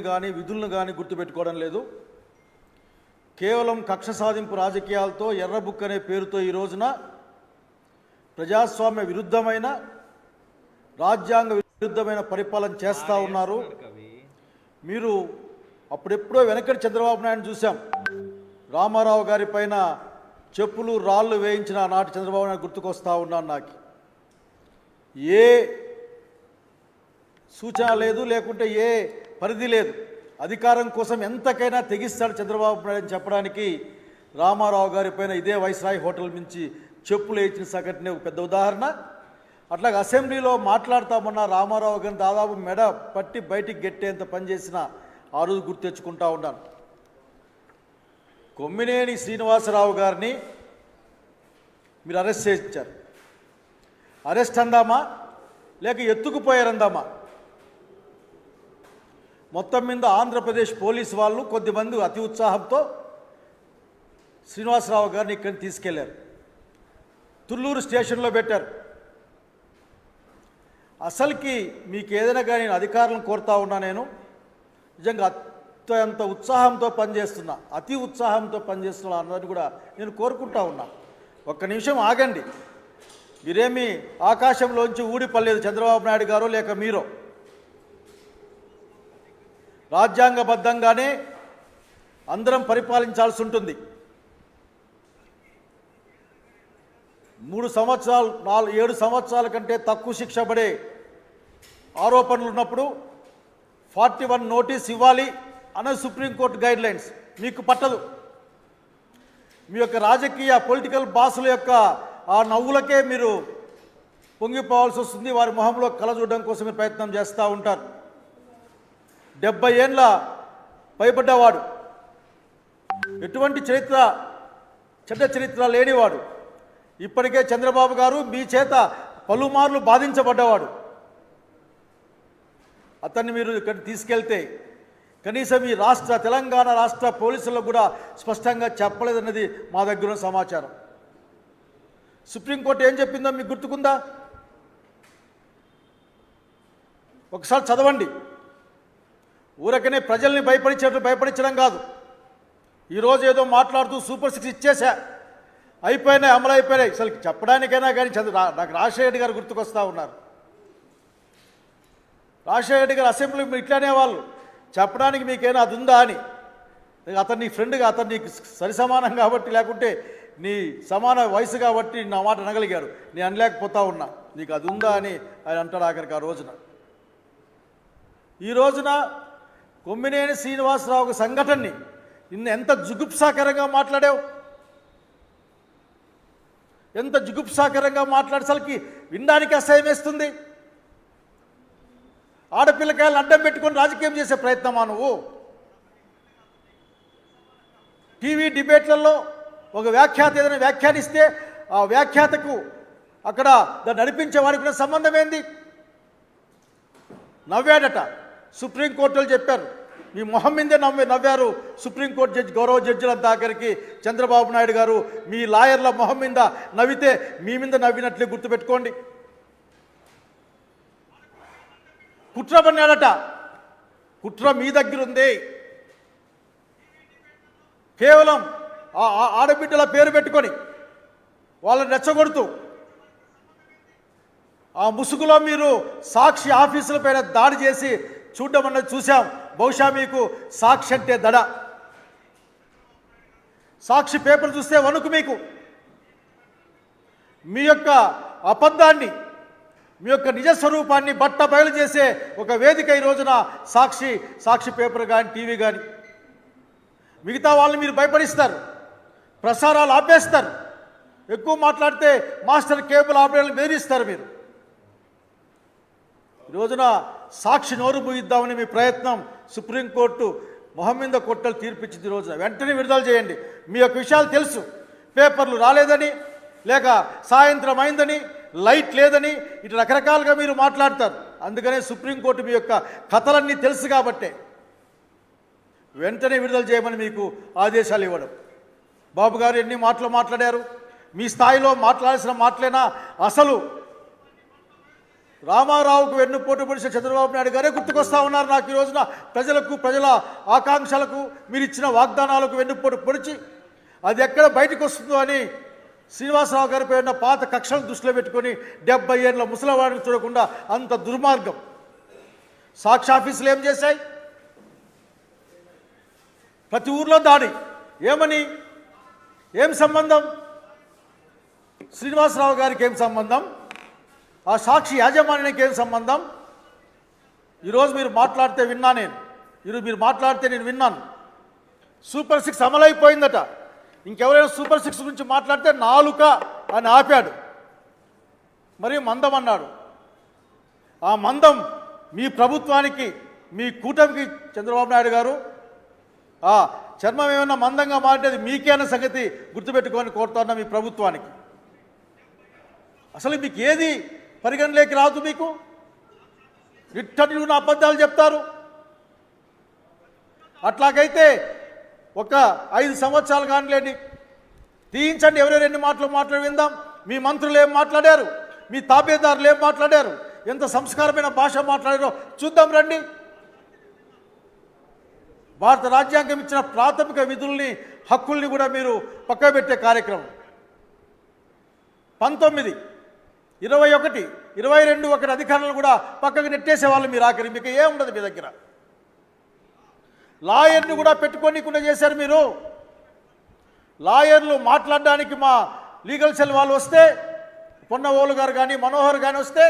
కానీ విధులను కానీ గుర్తుపెట్టుకోవడం లేదు. కేవలం కక్ష సాధింపు రాజకీయాలతో ఎర్రబుక్ అనే పేరుతో ఈ రోజున ప్రజాస్వామ్య విరుద్ధమైన రాజ్యాంగ విరుద్ధమైన పరిపాలన చేస్తూ ఉన్నారు. మీరు అప్పుడెప్పుడో వెనకటి చంద్రబాబు నాయుడు చూసాం. రామారావు గారి పైన చెప్పులు రాళ్ళు వేయించిన నాటి చంద్రబాబు నాయుడు గుర్తుకొస్తూ ఉన్నాను. నాకు ఏ సూచన లేదు, లేకుంటే ఏ పరిధి లేదు. అధికారం కోసం ఎంతకైనా తెగిస్తాడు చంద్రబాబు నాయుడు అని చెప్పడానికి రామారావు గారి పైన ఇదే వైస్రాయ్ హోటల్ నుంచి చెప్పులు వేయించిన సంఘటన ఒక పెద్ద ఉదాహరణ. అట్లాగే అసెంబ్లీలో మాట్లాడతామన్న రామారావు గారిని దాదాపు మెడ పట్టి బయటికి గెట్టేంత పనిచేసిన ఆ రోజు గుర్తు తెచ్చుకుంటా ఉన్నాను. కొమ్మినేని శ్రీనివాసరావు గారిని మీరు అరెస్ట్ చేయించారు. అరెస్ట్ అందామా లేక ఎత్తుకుపోయారందామా? మొత్తం మీద ఆంధ్రప్రదేశ్ పోలీసు వాళ్ళు కొద్దిమంది అతి ఉత్సాహంతో శ్రీనివాసరావు గారిని ఇక్కడికి తీసుకెళ్లారు. తుళ్ళూరు స్టేషన్లో పెట్టారు. అసలుకి మీకు ఏదైనా కానీ నేను అధికారులను కోరుతా ఉన్నా, నేను నిజంగా అత్యంత ఉత్సాహంతో పనిచేస్తున్నా, అతి ఉత్సాహంతో పనిచేస్తున్నా అన్నది కూడా నేను కోరుకుంటా ఉన్నా. ఒక్క నిమిషం ఆగండి. మీరేమీ ఆకాశంలోంచి ఊడిపడలేదు చంద్రబాబు నాయుడు గారు లేక మీరు. రాజ్యాంగబద్ధంగానే అందరం పరిపాలించాల్సి ఉంటుంది. 3 సంవత్సరాలు 7 సంవత్సరాల కంటే తక్కువ శిక్ష పడే ఆరోపణలు ఉన్నప్పుడు 41 నోటీస్ ఇవ్వాలి అన్నది సుప్రీంకోర్టు గైడ్లైన్స్. మీకు పట్టదు. మీ యొక్క రాజకీయ పొలిటికల్ బాసుల యొక్క ఆ నవ్వులకే మీరు పొంగిపోవాల్సి వస్తుంది. వారి మొహంలో కళ చూడడం కోసం మీరు ప్రయత్నం చేస్తూ ఉంటారు. 70 ఏళ్ళ పైబడ్డవాడు, ఎటువంటి చెడ్డ చరిత్ర లేనివాడు, ఇప్పటికే చంద్రబాబు గారు మీ చేత పలుమార్లు బాధించబడ్డవాడు. అతన్ని మీరు ఇక్కడ తీసుకెళ్తే కనీసం ఈ తెలంగాణ రాష్ట్ర పోలీసులకు కూడా స్పష్టంగా చెప్పలేదన్నది మా దగ్గర ఉన్న సమాచారం. సుప్రీంకోర్టు ఏం చెప్పిందో మీకు గుర్తుకుందా? ఒకసారి చదవండి. ఊరకనే ప్రజల్ని భయపడించడం కాదు. ఈరోజు ఏదో మాట్లాడుతూ సూపర్ 6 ఇచ్చేసా, అయిపోయినాయి, అమలు అయిపోయినాయి. అసలు చెప్పడానికైనా కానీ నాకు రాజశేఖర రెడ్డి గారు గుర్తుకొస్తూ ఉన్నారు. రాజశేఖర రెడ్డి గారు అసెంబ్లీ ఇట్లానే వాళ్ళు చెప్పడానికి మీకైనా అది ఉందా అని. అతను నీ ఫ్రెండ్గా, అతను నీకు సరిసమానం కాబట్టి, లేకుంటే నీ సమాన వయసు కాబట్టి నా మాట అనగలిగాడు. నేను అనలేకపోతా ఉన్నా. నీకు అది ఉందా అని ఆయన అంటాడు ఆఖరికి ఆ రోజున. ఈ రోజున కొమ్మినేని శ్రీనివాసరావు సంఘటనని ఎంత జుగుప్సాకరంగా మాట్లాడావు, ఎంత జుగుప్సాకరంగా మాట్లాడేసరికి వినడానికి అసహ్యం వేస్తుంది. ఆడపిల్లకాయలను అడ్డం పెట్టుకొని రాజకీయం చేసే ప్రయత్నమా నువ్వు? టీవీ డిబేట్లలో ఒక వ్యాఖ్యాత ఏదైనా వ్యాఖ్యానిస్తే ఆ వ్యాఖ్యాతకు అక్కడ దాన్ని నడిపించే వారికి కూడా సంబంధం ఏంది? నవ్వాడట. సుప్రీంకోర్టులు చెప్పారు, మీ మొహం మీదే నవ్వారు సుప్రీంకోర్టు జడ్జి, గౌరవ జడ్జిలంతా. ఆఖరికి చంద్రబాబు నాయుడు గారు మీ లాయర్ల మొహం మీద నవ్వితే మీ మీద నవ్వినట్లే గుర్తుపెట్టుకోండి. కుట్ర పన్నాడట. కుట్ర మీ దగ్గర ఉంది. కేవలం ఆడబిడ్డల పేరు పెట్టుకొని వాళ్ళని రెచ్చగొడుతూ ఆ ముసుగులో మీరు సాక్షి ఆఫీసుల పైన దాడి చేసి చూడడం అన్నది చూసాం. బహుశా మీకు సాక్షి అంటే దడ. సాక్షి పేపర్ చూస్తే వణుకు మీకు. మీ యొక్క అబద్ధాన్ని, మీ యొక్క నిజస్వరూపాన్ని బట్ట బయలు చేసే ఒక వేదిక ఈ రోజున సాక్షి పేపర్ కానీ టీవీ కానీ. మిగతా వాళ్ళని మీరు భయపడిస్తారు, ప్రసారాలు ఆపేస్తారు. ఎక్కువ మాట్లాడితే మాస్టర్ కేబుల్ ఆపరేటర్లు బెదిరిస్తారు. మీరు ఈ రోజున సాక్షి నోరు మూయిద్దామని మీ ప్రయత్నం సుప్రీంకోర్టు మొహం మీద కొట్టలు తీర్పిచ్చింది. ఈ రోజున వెంటనే విడుదల చేయండి. మీ యొక్క విషయాలు తెలుసు. పేపర్లు రాలేదని, లేక సాయంత్రం అయిందని, లైట్ లేదని, ఇటు రకరకాలుగా మీరు మాట్లాడతారు. అందుకనే సుప్రీంకోర్టు మీ యొక్క కథలన్నీ తెలుసు కాబట్టే వెంటనే విడుదల చేయమని మీకు ఆదేశాలు ఇవ్వడం. బాబు గారు ఎన్ని మాటలు మాట్లాడారు? మీ స్థాయిలో మాట్లాడాల్సిన మాటలేనా? అసలు రామారావుకు వెన్నుపోటు పొడిచిన చంద్రబాబు నాయుడు గారే గుర్తుకొస్తా ఉన్నారు నాకు ఈ రోజున. ప్రజల ఆకాంక్షలకు మీరు ఇచ్చిన వాగ్దానాలకు వెన్నుపోటు పొడిచి అది ఎక్కడ బయటకు వస్తుందో అని శ్రీనివాసరావు గారిపై ఉన్న పాత కక్షలను దృష్టిలో పెట్టుకొని 70 ఏళ్ళ ముసలివాడిని చూడకుండా అంత దుర్మార్గం. సాక్షి ఆఫీసులు ఏం చేశాయి? ప్రతి ఊర్లో దాడి. ఏమని? ఏం సంబంధం? శ్రీనివాసరావు గారికి ఏం సంబంధం? ఆ సాక్షి యాజమాన్యానికి ఏం సంబంధం? ఈరోజు మీరు మాట్లాడితే విన్నా నేను. ఈరోజు మీరు మాట్లాడితే నేను విన్నాను. సూపర్ 6 అమలైపోయిందట. ఇంకెవరైనా సూపర్ 6 గురించి మాట్లాడితే నాలుక అని ఆపాడు. మరి మందం అన్నాడు. ఆ మందం మీ ప్రభుత్వానికి, మీ కూటమికి చంద్రబాబు నాయుడు గారు ఆ చర్మం ఏమన్నా మందంగా మారేది మీకే అన్న సంగతి గుర్తుపెట్టుకోమని కోరుతున్నా మీ ప్రభుత్వానికి. అసలు మీకు ఏది పరిగణలోకి రాదు. మీకు ఇట్టని ఉన్న అబద్ధాలు చెప్తారు. అట్లాగైతే ఒక 5 సంవత్సరాలు కానిలేండి, తీయించండి. ఎవరెవరు ఎన్ని మాటలు విందాం. మీ మంత్రులు ఏం మాట్లాడారు, మీ తాబేదారులు ఏం మాట్లాడారు, ఎంత సంస్కారమైన భాష మాట్లాడారో చూద్దాం రండి. భారత రాజ్యాంగం ఇచ్చిన ప్రాథమిక విధుల్ని, హక్కుల్ని కూడా మీరు పక్కబెట్టే కార్యక్రమం. 19, 21, 22 ఒకటి అధికారులను కూడా పక్కకు నెట్టేసేవాళ్ళు మీరు. ఆఖరి మీకు ఏముండదు మీ దగ్గర. లాయర్ని కూడా పెట్టుకోనికుండా చేశారు మీరు. లాయర్లు మాట్లాడడానికి మా లీగల్ సెల్ వాళ్ళు వస్తే, పొన్నవోలు గారు కానీ మనోహర్ కానీ వస్తే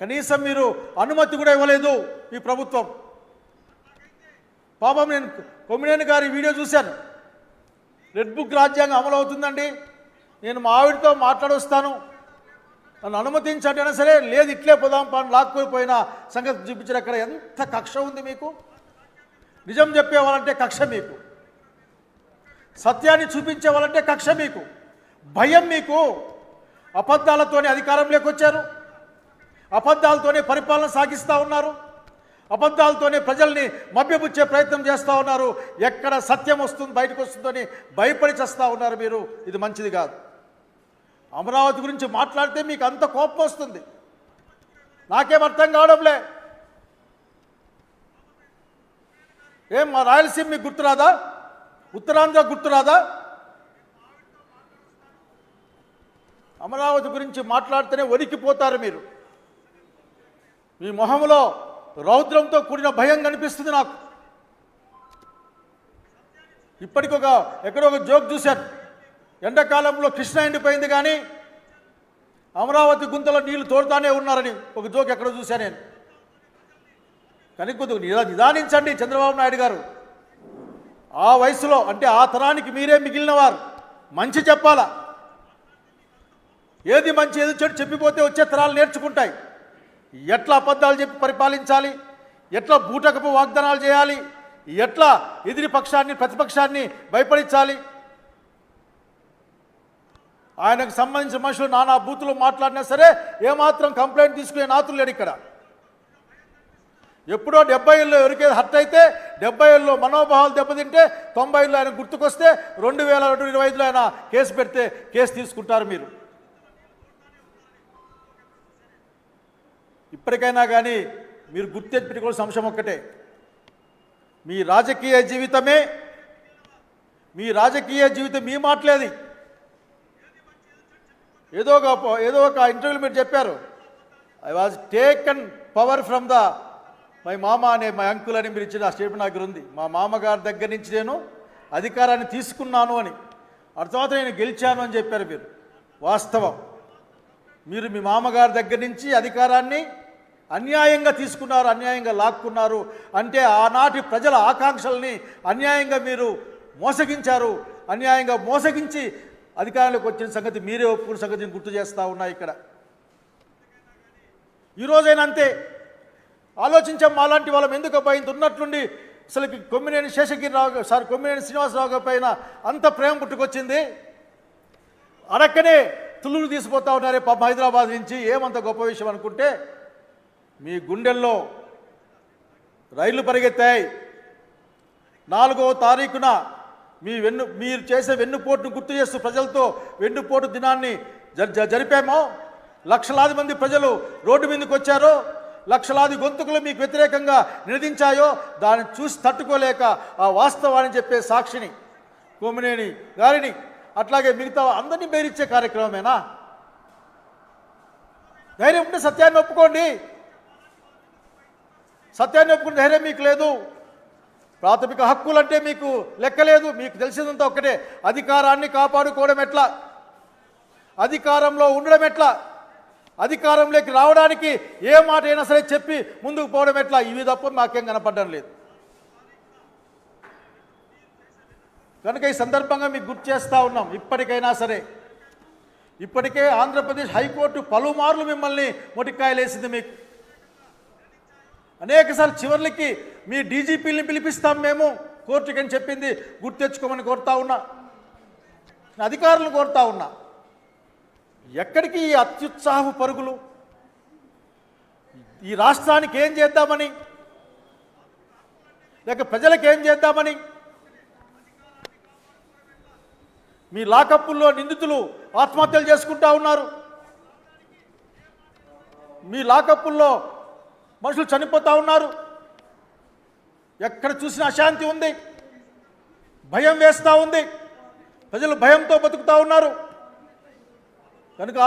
కనీసం మీరు అనుమతి కూడా ఇవ్వలేదు ఈ ప్రభుత్వం. పాపం నేను కొమ్మినేని గారి వీడియో చూశాను. రెడ్ బుక్ రాజ్యాంగం అమలు అవుతుందండి, నేను మా ఆవిడతో మాట్లాడొస్తాను, నన్ను అనుమతించండి అయినా సరే లేదు, ఇట్లే పోదాం పని లాక్కుపోయిన సంగతి చూపించారు. అక్కడ ఎంత కక్ష ఉంది మీకు. నిజం చెప్పేవాళ్ళంటే కక్ష మీకు, సత్యాన్ని చూపించేవాళ్ళంటే కక్ష మీకు, భయం మీకు. అబద్ధాలతోనే అధికారంలోకి వచ్చారు, అబద్ధాలతోనే పరిపాలన సాగిస్తూ ఉన్నారు, అబద్ధాలతోనే ప్రజల్ని మభ్యపుచ్చే ప్రయత్నం చేస్తూ ఉన్నారు. ఎక్కడ సత్యం వస్తుంది బయటకు వస్తుందని భయపడి చేస్తూ ఉన్నారు మీరు. ఇది మంచిది కాదు. అమరావతి గురించి మాట్లాడితే మీకు అంత కోపం వస్తుంది. నాకేం అర్థం కావడంలే. ఏం మా రాయలసీమ మీకు గుర్తురాదా? ఉత్తరాంధ్ర గుర్తురాదా? అమరావతి గురించి మాట్లాడితేనే వణికిపోతారు మీరు. మీ మొహంలో రౌద్రంతో కూడిన భయం కనిపిస్తుంది నాకు. ఎక్కడో ఒక జోక్ చూశాను. ఎండాకాలంలో కృష్ణ ఎండిపోయింది కానీ అమరావతి గుంతలో నీళ్లు తోడుతానే ఉన్నారని ఒక జోక్ ఎక్కడో చూశాను నేను. కానీ కొద్దిగా నిదానించండి చంద్రబాబు నాయుడు గారు. ఆ వయసులో అంటే ఆ తరానికి మీరే మిగిలిన వారు. మంచి చెప్పాలా, ఏది మంచి ఏది చెడు చెప్పిపోతే వచ్చే తరాలు నేర్చుకుంటాయి. ఎట్లా అబద్ధాలు చెప్పి పరిపాలించాలి, ఎట్లా బూటకపు వాగ్దానాలు చేయాలి, ఎట్లా ఎదిరి పక్షాన్ని ప్రతిపక్షాన్ని భయపడించాలి. ఆయనకు సంబంధించిన మనుషులు నానా బూతులు మాట్లాడినా సరే ఏమాత్రం కంప్లైంట్ తీసుకునే నాతులు లేడు ఇక్కడ. ఎప్పుడో 70 ఎవరికైతే హర్ట్ అయితే 70 మనోభావాలు దెబ్బతింటే 90 ఆయన గుర్తుకొస్తే 2025 ఆయన కేసు పెడితే కేసు తీసుకుంటారు మీరు. ఇప్పటికైనా కానీ మీరు గుర్తెట్టుకోవాల్సిన అంశం ఒక్కటే, మీ రాజకీయ జీవితం మీ మాటలేది. ఏదో ఒక ఇంటర్వ్యూలో మీరు చెప్పారు, I was taken power from my మామ అనే మై అంకుల్ అని మీరు ఇచ్చిన స్టేట్మెంట్ దగ్గర ఉంది. మా మామగారి దగ్గర నుంచి నేను అధికారాన్ని తీసుకున్నాను అని, ఆ తర్వాత నేను గెలిచాను అని చెప్పారు మీరు. వాస్తవం, మీరు మీ మామగారి దగ్గర నుంచి అధికారాన్ని అన్యాయంగా తీసుకున్నారు, అన్యాయంగా లాక్కున్నారు. అంటే ఆనాటి ప్రజల ఆకాంక్షల్ని అన్యాయంగా మీరు మోసగించారు. అన్యాయంగా మోసగించి అధికారంలోకి వచ్చిన సంగతి మీరే ఒప్పుకున్న సంగతిని గుర్తు చేస్తూ ఉన్నాయి ఇక్కడ. ఈరోజైనా అంతే ఆలోచించాం. మాలాంటి వాళ్ళం ఎందుకు అబ్బాయి ఉన్నట్లుండి అసలు కొమ్మినేని కొమ్మినేని శ్రీనివాసరావు గారి పైన అంత ప్రేమ పుట్టుకొచ్చింది. అడక్కనే తుళ్ళులు తీసిపోతూ ఉన్నారే పాపం హైదరాబాద్ నుంచి. ఏమంత గొప్ప విషయం అనుకుంటే మీ గుండెల్లో రైళ్లు పరిగెత్తాయి. 4వ తారీఖున మీరు చేసే వెన్నుపోటును గుర్తు చేస్తూ ప్రజలతో వెన్నుపోటు దినాన్ని జరిపామో లక్షలాది మంది ప్రజలు రోడ్డు మీదకి వచ్చారో, లక్షలాది గొంతుకులు మీకు వ్యతిరేకంగా నినదించాయో దాన్ని చూసి తట్టుకోలేక ఆ వాస్తవాన్ని చెప్పే సాక్షిని కొమ్మినేని గారిని అట్లాగే మిగతా అందరినీ బెదిరించే కార్యక్రమమేనా? ధైర్యం ఉంటే సత్యాన్ని ఒప్పుకోండి. సత్యాన్ని ఒప్పుకునే ధైర్యం మీకు లేదు. ప్రాథమిక హక్కులంటే మీకు లెక్కలేదు. మీకు తెలిసినంత ఒక్కటే, అధికారాన్ని కాపాడుకోవడం ఎట్లా, అధికారంలో ఉండడం ఎట్లా, అధికారంలోకి రావడానికి ఏ మాట అయినా సరే చెప్పి ముందుకు పోవడం ఎట్లా, ఇవి తప్ప మాకేం కనపడడం లేదు. కనుక ఈ సందర్భంగా మీకు గుర్తు చేస్తూ ఉన్నాం, ఇప్పటికైనా సరే, ఇప్పటికే ఆంధ్రప్రదేశ్ హైకోర్టు పలుమార్లు మిమ్మల్ని మొటికాయలేసింది. మీకు అనేకసార్లు చివర్లకి మీ డీజీపీని పిలిపిస్తాం మేము కోర్టుకి అని చెప్పింది, గుర్తు తెచ్చుకోమని కోరుతా ఉన్నా, అధికారులను కోరుతా ఉన్నా. ఎక్కడికి ఈ అత్యుత్సాహపు పరుగులు? ఈ రాష్ట్రానికి ఏం చేద్దామని, లేక ప్రజలకు ఏం చేద్దామని? మీ లాకప్పుల్లో నిందితులు ఆత్మహత్యలు చేసుకుంటా ఉన్నారు. మీ లాకప్పుల్లో మనుషులు చనిపోతూ ఉన్నారు. ఎక్కడ చూసినా అశాంతి ఉంది, భయం వేస్తూ ఉంది, ప్రజలు భయంతో బతుకుతూ ఉన్నారు. కనుక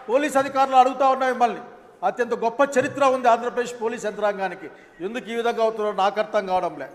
పోలీస్ అధికారులు అడుగుతూ ఉన్నాయి మిమ్మల్ని, అత్యంత గొప్ప చరిత్ర ఉంది ఆంధ్రప్రదేశ్ పోలీస్ యంత్రాంగానికి, ఎందుకు ఈ విధంగా అవుతున్నారో నాకు అర్థం కావడం లేదు.